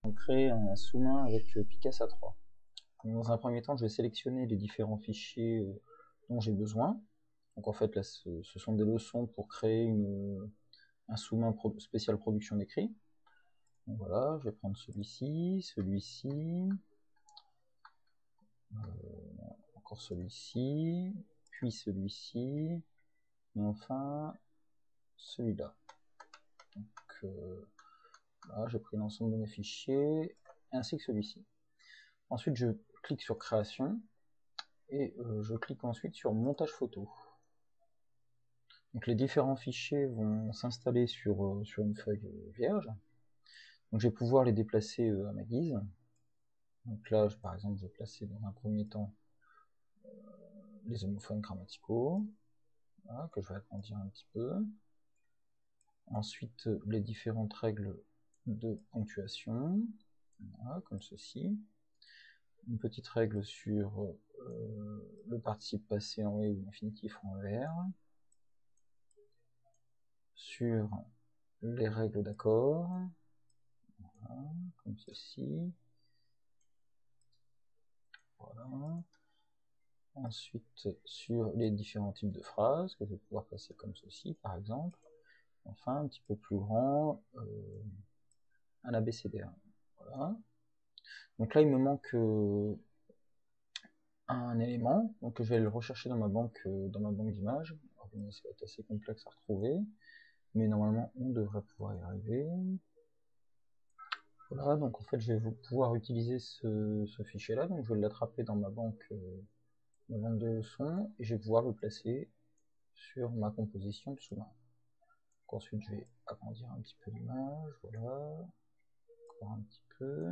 On crée un sous-main avec Picasa 3. Dans un premier temps, je vais sélectionner les différents fichiers dont j'ai besoin. Donc en fait, là, ce sont des leçons pour créer un sous-main spécial production d'écrit. Donc voilà, je vais prendre celui-ci, encore celui-ci, puis celui-ci, et enfin celui-là. Donc là, j'ai pris l'ensemble de mes fichiers, ainsi que celui-ci. Ensuite, je clique sur création, et je clique ensuite sur montage photo. Donc les différents fichiers vont s'installer sur une feuille vierge. Donc je vais pouvoir les déplacer à ma guise. Donc là, par exemple, je vais placer dans un premier temps les homophones grammaticaux, voilà, que je vais agrandir un petit peu. Ensuite, les différentes règles de ponctuation, voilà, comme ceci. Une petite règle sur le participe passé en et ou l'infinitif en er. Sur les règles d'accord, voilà, comme ceci. Voilà. Ensuite, sur les différents types de phrases, que je vais pouvoir passer comme ceci, par exemple. Enfin, un petit peu plus grand, un abécédaire. Voilà. Donc là, il me manque un élément, donc je vais le rechercher dans ma banque d'images. Ça va être assez complexe à retrouver, mais normalement, on devrait pouvoir y arriver. Voilà, donc en fait, je vais pouvoir utiliser ce fichier-là, donc je vais l'attraper dans ma banque de leçons, et je vais pouvoir le placer sur ma composition de sous-main. Ensuite, je vais agrandir un petit peu l'image, voilà, encore un petit peu,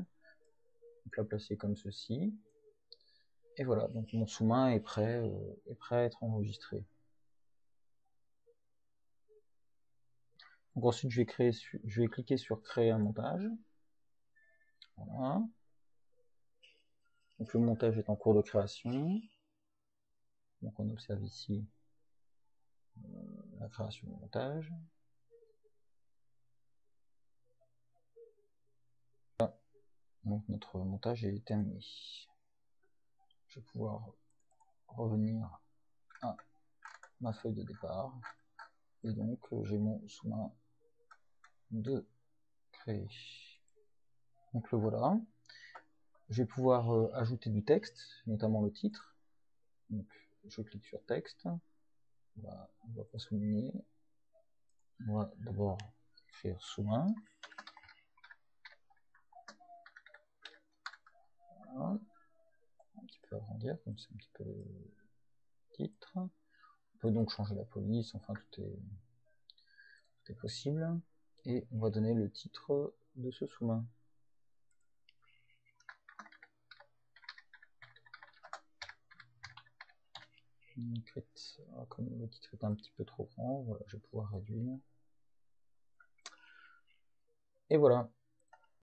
donc la placer comme ceci, et voilà, donc mon sous-main est prêt à être enregistré. Donc ensuite, je vais cliquer sur créer un montage, voilà, donc le montage est en cours de création, donc on observe ici la création du montage. Donc notre montage est terminé. Je vais pouvoir revenir à ma feuille de départ, et donc j'ai mon sous-main de créer. Donc le voilà. Je vais pouvoir ajouter du texte, notamment le titre. Donc je clique sur texte. On va pas souligner. On va d'abord écrire sous-main. Voilà. Un petit peu agrandir, comme c'est un petit peu le titre. On peut donc changer la police, enfin tout est possible. Et on va donner le titre de ce sous-main. Comme le titre est un petit peu trop grand, voilà, je vais pouvoir réduire. Et voilà.